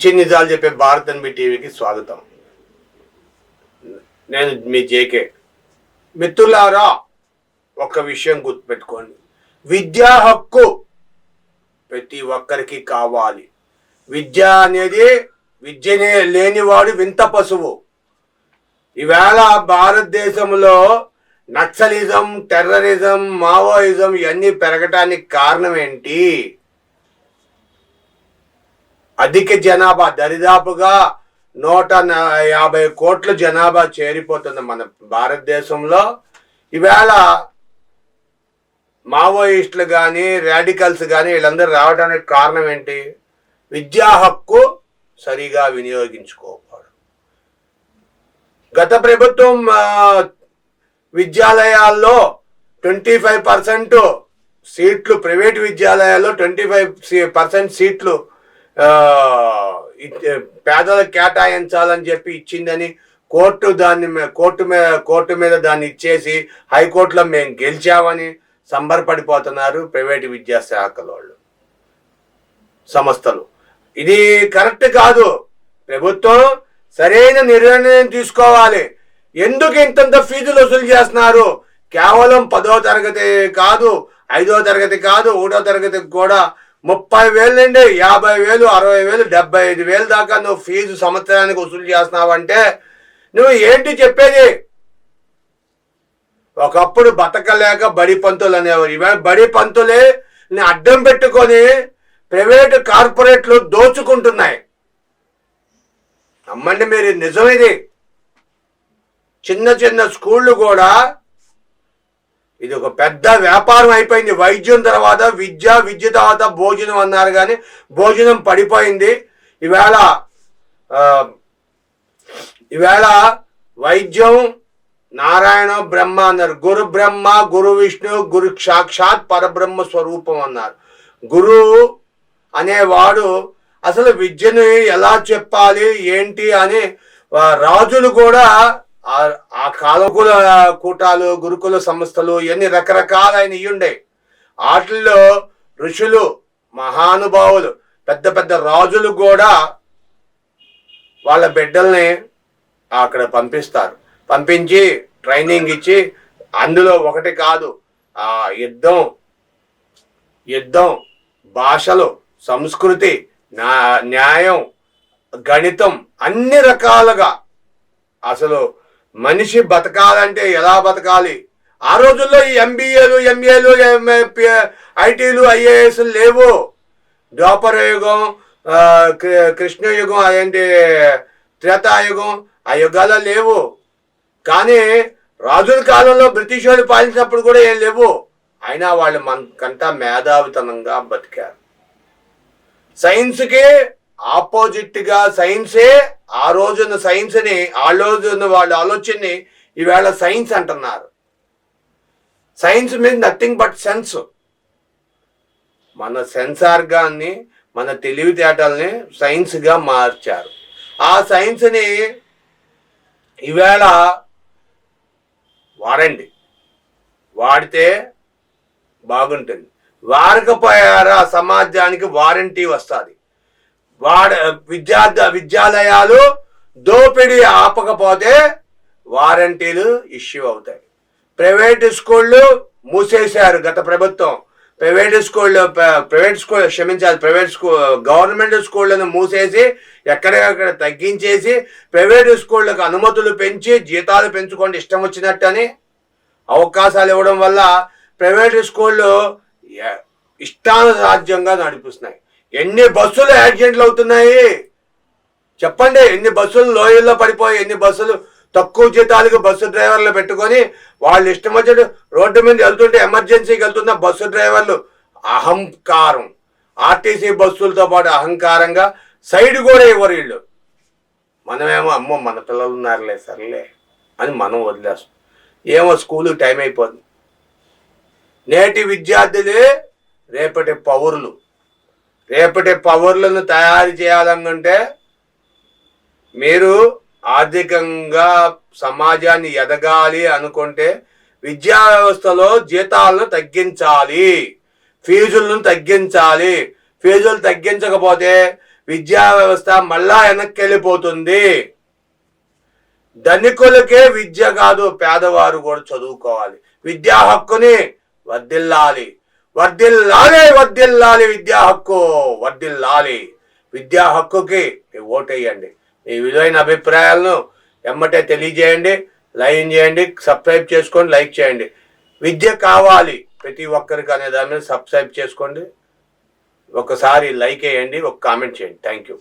చిన్న నిజాలు చెప్పే భారత్ ఎన్బి టీవీకి స్వాగతం. నేను మీ జేకే. మిత్రులారా, ఒక విషయం గుర్తుపెట్టుకోండి. విద్యా హక్కు ప్రతి ఒక్కరికి కావాలి. విద్య అనేది విద్యనే లేనివాడు వింత పశువు. ఈవేళ భారతదేశంలో నక్సలిజం, టెర్రరిజం, మావోయిజం ఇవన్నీ పెరగటానికి కారణం ఏంటి? అధిక జనాభా, దరిదాపుగా 150 కోట్ల జనాభా చేరిపోతుంది మన భారతదేశంలో. ఈవేళ మావోయిస్టులు కానీ రాడికల్స్ కానీ వీళ్ళందరూ రావడానికి కారణం ఏంటి? విద్యా హక్కు సరిగా వినియోగించుకోకపోవడం. గత ప్రభుత్వం విద్యాలయాల్లో 25% సీట్లు, ప్రైవేట్ విద్యాలయాల్లో 25% సీట్లు పేదలకు కేటాయించాలని చెప్పి ఇచ్చిందని కోర్టు మీద దాన్ని ఇచ్చేసి హైకోర్టులో మేము గెలిచామని సంబరపడిపోతున్నారు ప్రైవేటు విద్యా శాఖలోళ్ళు, సంస్థలు. ఇది కరెక్ట్ కాదు. ప్రభుత్వం సరైన నిర్ణయం తీసుకోవాలి. ఎందుకు ఇంతంత ఫీజులు వసూలు చేస్తున్నారు? కేవలం 10వ తరగతి కాదు, 5వ తరగతి కాదు, 1వ తరగతికి కూడా 30,000 నుండి 50,000, 60,000, 75,000 దాకా నువ్వు ఫీజు సంవత్సరానికి వసూలు చేస్తున్నావంటే నువ్వు ఏంటి చెప్పేది? ఒకప్పుడు బతకలేక బడి పంతులు అనేవారు. ఇవాళ బడి పంతులే అడ్డం పెట్టుకొని ప్రైవేటు కార్పొరేట్లు దోచుకుంటున్నాయి. నమ్మండి మీరు, నిజం ఇది. చిన్న చిన్న స్కూళ్ళు కూడా ఇది ఒక పెద్ద వ్యాపారం అయిపోయింది. వైద్యం తర్వాత విద్య, విద్య తర్వాత భోజనం అన్నారు కానీ భోజనం పడిపోయింది. ఈవేళ వైద్యం నారాయణ బ్రహ్మ అన్నారు. గురు బ్రహ్మ, గురు విష్ణు, గురు సాక్షాత్ పరబ్రహ్మ స్వరూపం అన్నారు. గురువు అనేవాడు అసలు విద్యను ఎలా చెప్పాలి ఏంటి అని రాజులు కూడా ఆ కాలకుల కూటాలు, గురుకుల సంస్థలు ఇవన్నీ రకరకాలైన ఇయ్యుండే. వాటిల్లో ఋషులు, మహానుభావులు, పెద్ద పెద్ద రాజులు కూడా వాళ్ళ బిడ్డల్ని అక్కడ పంపిస్తారు. పంపించి ట్రైనింగ్ ఇచ్చి, అందులో ఒకటి కాదు, యుద్ధం, భాషలు, సంస్కృతి, న్యాయం, గణితం, అన్ని రకాలుగా అసలు మనిషి బతకాలంటే ఎలా బతకాలి? ఆ రోజుల్లో ఈ MBAలు, MAలు, ITలు, IASలు లేవు. ద్వాపర యుగం, కృష్ణయుగం, అదేంటి త్రేతాయుగం, ఆ యుగాల్లో లేవు. కానీ రాజుల కాలంలో బ్రిటిష్ వాళ్ళు పాలించినప్పుడు కూడా ఏం లేవు. అయినా వాళ్ళు మనకంతా మేధావితనంగా బతికారు. సైన్స్కి ఆపోజిట్గా సైన్సే ఆ రోజున సైన్స్ని, ఆ రోజున వాళ్ళ ఆలోచనని ఈవేళ సైన్స్ అంటున్నారు. Science means nothing but sense. మన సెన్స్ ఆర్గాన్ని, మన తెలివితేటల్ని సైన్స్గా మార్చారు. ఆ సైన్స్ని ఈవేళ వాడండి, వాడితే బాగుంటుంది. వాడకపోయారా సమాజానికి వారంటీ వస్తుంది. విద్యాలయాలు దోపిడీ ఆపకపోతే వారంటీలు ఇష్యూ అవుతాయి. ప్రైవేట్ స్కూళ్ళు మూసేశారు గత ప్రభుత్వం. గవర్నమెంట్ స్కూళ్ళను మూసేసి ఎక్కడికక్కడ తగ్గించేసి ప్రైవేట్ స్కూళ్ళకు అనుమతులు పెంచి జీతాలు పెంచుకోండి ఇష్టం వచ్చినట్టు అని అవకాశాలు ఇవ్వడం వల్ల ప్రైవేట్ స్కూళ్ళు ఇష్టానుసాధ్యంగా నడిపిస్తున్నాయి. ఎన్ని బస్సులు యాక్సిడెంట్లు అవుతున్నాయి చెప్పండి? ఎన్ని బస్సులు లోయల్లో పడిపోయి, ఎన్ని బస్సులు తక్కువ జీతాలకు బస్సు డ్రైవర్లు పెట్టుకొని వాళ్ళు ఇష్టం వచ్చేది రోడ్డు మీద వెళ్తుంటే ఎమర్జెన్సీకి వెళ్తున్న బస్సు డ్రైవర్లు అహంకారం. ఆర్టీసీ బస్సులతో పాటు అహంకారంగా సైడ్ కూడా ఇవ్వరు వీళ్ళు. మనమేమో అమ్మో మన పిల్లలు ఉన్నారులే సర్లే అని మనం వదిలేస్తాం. ఏమో స్కూలుకి టైం అయిపోతుంది. నేటి విద్యార్థులే రేపటి పౌరులు. రేపటి పౌరులను తయారు చేయాలనుకుంటే మీరు ఆర్థికంగా సమాజాన్ని ఎదగాలి అనుకుంటే విద్యా వ్యవస్థలో జీతాలను తగ్గించాలి, ఫీజులను తగ్గించాలి. ఫీజులు తగ్గించకపోతే విద్యా వ్యవస్థ మళ్ళా వెనక్కి వెళ్ళిపోతుంది. ధనికులకే విద్య కాదు, పేదవారు కూడా చదువుకోవాలి. విద్యా హక్కుని వర్ధిల్లాలి, వర్ధిల్లాలి, వర్ధిల్లాలి. విద్యా హక్కు వర్ధిల్లాలి. విద్యా హక్కుకి ఓటేయండి. మీ విలువైన అభిప్రాయాలను ఎమ్మటే తెలియజేయండి, లైక్ చేయండి, సబ్స్క్రైబ్ చేసుకోండి, లైక్ చేయండి. విద్య కావాలి ప్రతి ఒక్కరికి అనే దాని మీద సబ్స్క్రైబ్ చేసుకోండి, ఒకసారి లైక్ వేయండి, ఒక కామెంట్ చేయండి. Thank you.